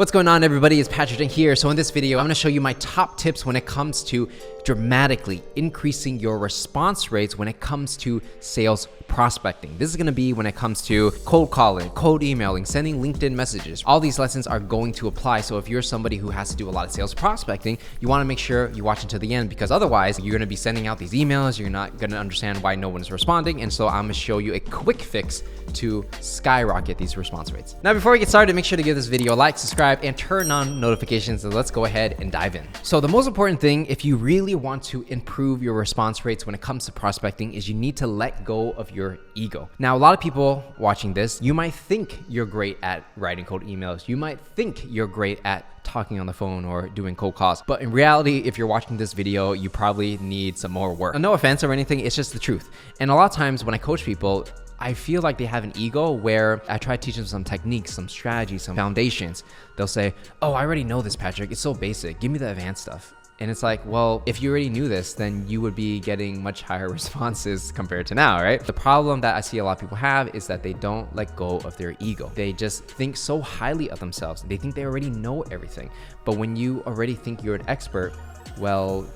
What's going on, everybody? It's Patrick here. So in this video, I'm going to show you my top tips when it comes to dramatically increasing your response rates when it comes to sales prospecting. This is going to be when it comes to cold calling, cold emailing, sending LinkedIn messages. All these lessons are going to apply. So if you're somebody who has to do a lot of sales prospecting, you want to make sure you watch until the end, because otherwise you're going to be sending out these emails. You're not going to understand why no one is responding. And so I'm going to show you a quick fix to skyrocket these response rates. Now, before we get started, make sure to give this video a like, subscribe, and turn on notifications. And let's go ahead and dive in. So the most important thing, if you really want to improve your response rates when it comes to prospecting, is you need to let go of your ego. Now, a lot of people watching this, you might think you're great at writing cold emails. You might think you're great at talking on the phone or doing cold calls. But in reality, if you're watching this video, you probably need some more work. No offense or anything, it's just the truth. And a lot of times when I coach people, I feel like they have an ego where I try to teach them some techniques, some strategies, some foundations. They'll say, oh, I already know this, Patrick. It's so basic. Give me the advanced stuff. And it's like, well, if you already knew this, then you would be getting much higher responses compared to now, right? The problem that I see a lot of people have is that they don't let go of their ego. They just think so highly of themselves. They think they already know everything. But when you already think you're an expert, well,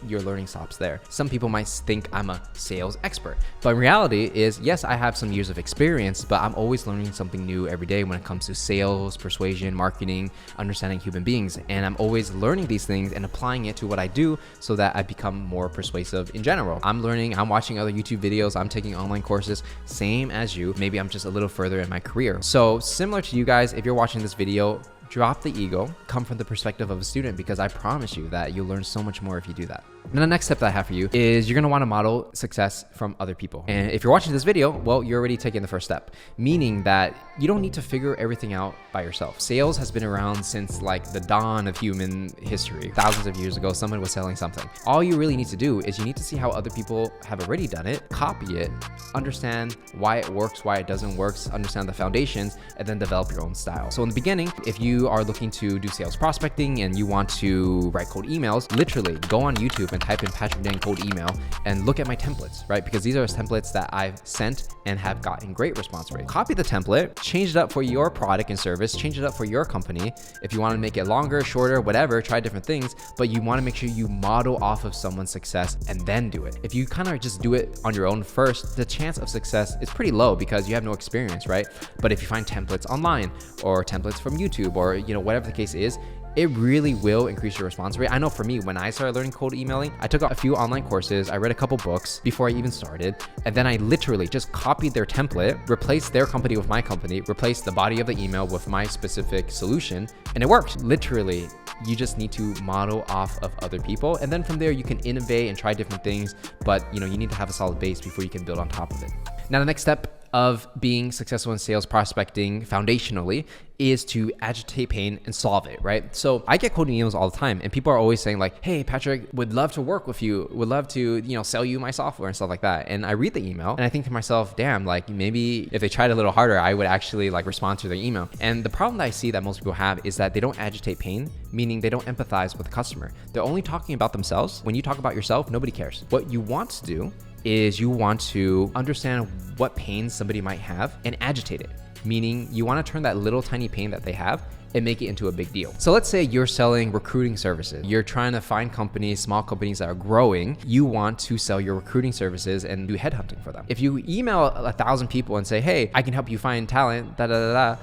your learning stops there. Some people might think I'm a sales expert, but in reality is, yes, I have some years of experience, but I'm always learning something new every day when it comes to sales, persuasion, marketing, understanding human beings. And I'm always learning these things and applying it to what I do so that I become more persuasive in general. I'm learning, I'm watching other YouTube videos, I'm taking online courses, same as you. Maybe I'm just a little further in my career. So similar to you guys, if you're watching this video, drop the ego, come from the perspective of a student, because I promise you that you'll learn so much more if you do that. And the next step that I have for you is you're going to want to model success from other people. And if you're watching this video, well, you're already taking the first step, meaning that you don't need to figure everything out by yourself. Sales has been around since like the dawn of human history. Thousands of years ago, someone was selling something. All you really need to do is you need to see how other people have already done it, copy it, understand why it works, why it doesn't work, understand the foundations, and then develop your own style. So in the beginning, if you are looking to do sales prospecting and you want to write cold emails, literally go on YouTube and type in Patrick Dang cold email and look at my templates, right? Because these are templates that I've sent and have gotten great response rate. Copy the template, change it up for your product and service, change it up for your company. If you want to make it longer, shorter, whatever, try different things, but you want to make sure you model off of someone's success and then do it. If you kind of just do it on your own first, the chance of success is pretty low because you have no experience, right? But if you find templates online or templates from YouTube or whatever the case is, it really will increase your response rate. I know for me, when I started learning cold emailing, I took a few online courses, I read a couple books before I even started, and then I literally just copied their template, replaced their company with my company, replaced the body of the email with my specific solution, and it worked. Literally, you just need to model off of other people, and then from there you can innovate and try different things, but you need to have a solid base before you can build on top of it. Now, the next step of being successful in sales prospecting foundationally is to agitate pain and solve it, right? So I get cold emails all the time, and people are always saying like, hey, Patrick, would love to work with you, would love to, sell you my software and stuff like that. And I read the email and I think to myself, damn, like maybe if they tried a little harder, I would actually like respond to their email. And the problem that I see that most people have is that they don't agitate pain, meaning they don't empathize with the customer. They're only talking about themselves. When you talk about yourself, nobody cares. What you want to do is you want to understand what pain somebody might have and agitate it, meaning you want to turn that little tiny pain that they have and make it into a big deal. So let's say you're selling recruiting services. You're trying to find companies, small companies that are growing. You want to sell your recruiting services and do headhunting for them. If you email 1,000 people and say, hey, I can help you find talent,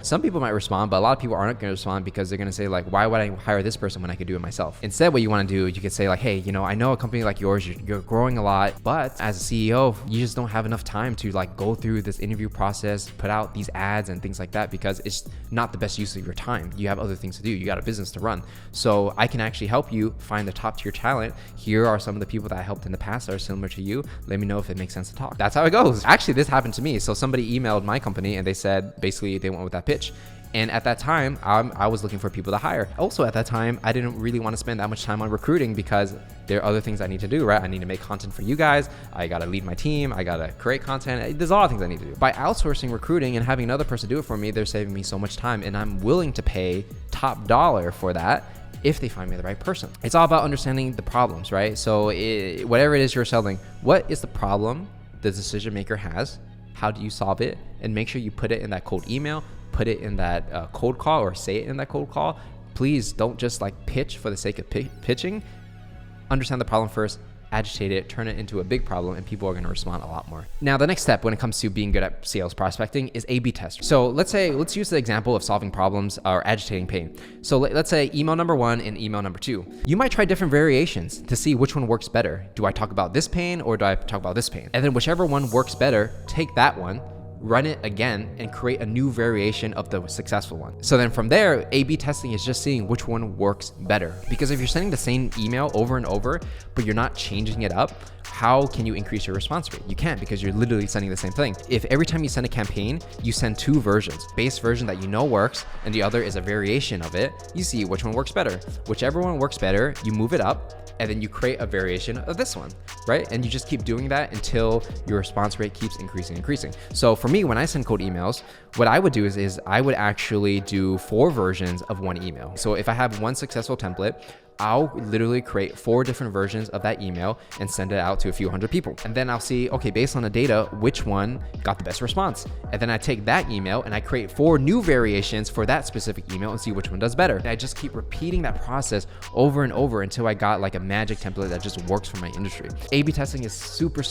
some people might respond, but a lot of people aren't going to respond because they're going to say like, why would I hire this person when I could do it myself? Instead, what you want to do, you could say like, hey, I know a company like yours, you're growing a lot, but as a CEO, you just don't have enough time to like go through this interview process, put out these ads and things like that, because it's not the best use of your time. You have other things to do. You got a business to run. So I can actually help you find the top tier talent. Here are some of the people that I helped in the past that are similar to you. Let me know if it makes sense to talk. That's how it goes. Actually, this happened to me. So somebody emailed my company and they said, basically they went with that pitch. And at that time, I was looking for people to hire. Also at that time, I didn't really want to spend that much time on recruiting because there are other things I need to do, right? I need to make content for you guys. I got to lead my team. I got to create content. There's a lot of things I need to do. By outsourcing recruiting and having another person do it for me, they're saving me so much time, and I'm willing to pay top dollar for that if they find me the right person. It's all about understanding the problems, right? So whatever it is you're selling, what is the problem the decision maker has? How do you solve it? And make sure you put it in that cold email. put it in that cold call or say it in that cold call, please don't just like pitch for the sake of pitching. Understand the problem first, agitate it, turn it into a big problem, and people are going to respond a lot more. Now, the next step when it comes to being good at sales prospecting is A/B test. So let's use the example of solving problems or agitating pain. So let's say email number 1 and email number 2. You might try different variations to see which one works better. Do I talk about this pain or do I talk about this pain? And then whichever one works better, take that one, run it again, and create a new variation of the successful one. So then from there, A/B testing is just seeing which one works better. Because if you're sending the same email over and over, but you're not changing it up, how can you increase your response rate? You can't, because you're literally sending the same thing. If every time you send a campaign, you send 2 versions, base version that you know works, and the other is a variation of it, you see which one works better. Whichever one works better, you move it up, and then you create a variation of this one, right? And you just keep doing that until your response rate keeps increasing. So for me, when I send cold emails, what I would do is I would actually do 4 versions of one email. So if I have one successful template, I'll literally create 4 different versions of that email and send it out to a few hundred people. And then I'll see, okay, based on the data, which one got the best response. And then I take that email and I create 4 new variations for that specific email and see which one does better. And I just keep repeating that process over and over until I got like a magic template that just works for my industry. A/B testing is super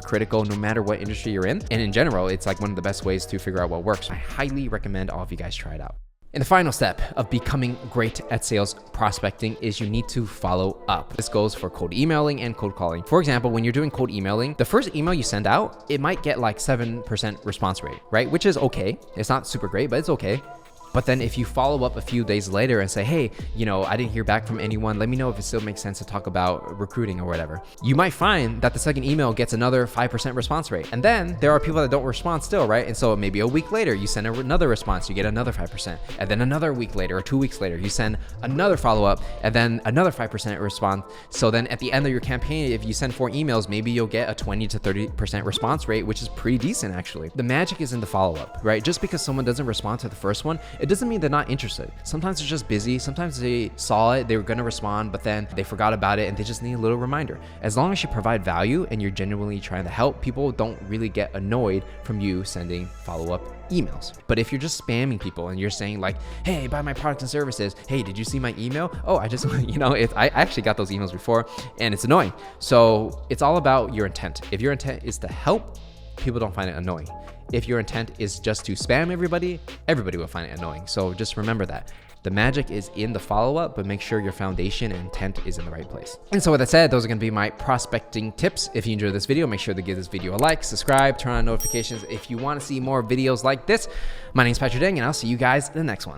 critical no matter what industry you're in. And in general, it's like one of the best ways to figure out what works. I highly recommend all of you guys try it out. And the final step of becoming great at sales prospecting is you need to follow up. This goes for cold emailing and cold calling. For example, when you're doing cold emailing, the first email you send out, it might get like 7% response rate, right? Which is okay. It's not super great, but it's okay. But then if you follow up a few days later and say, hey, I didn't hear back from anyone, let me know if it still makes sense to talk about recruiting or whatever. You might find that the second email gets another 5% response rate. And then there are people that don't respond still, right? And so maybe a week later, you send another response, you get another 5%. And then another week later or 2 weeks later, you send another follow-up and then another 5% response. So then at the end of your campaign, if you send 4 emails, maybe you'll get a 20 to 30% response rate, which is pretty decent actually. The magic is in the follow-up, right? Just because someone doesn't respond to the first one, it doesn't mean they're not interested. Sometimes they're just busy. Sometimes they saw it, they were going to respond, but then they forgot about it and they just need a little reminder. As long as you provide value and you're genuinely trying to help, people don't really get annoyed from you sending follow-up emails. But if you're just spamming people and you're saying like, hey, buy my products and services. Hey, did you see my email? Oh, I just, I actually got those emails before and it's annoying. So it's all about your intent. If your intent is to help, people don't find it annoying. If your intent is just to spam everybody will find it annoying. So just remember that. The magic is in the follow-up, but make sure your foundation and intent is in the right place. And so with that said, those are going to be my prospecting tips. If you enjoyed this video, make sure to give this video a like, subscribe, turn on notifications if you want to see more videos like this. My name is Patrick Deng, and I'll see you guys in the next one.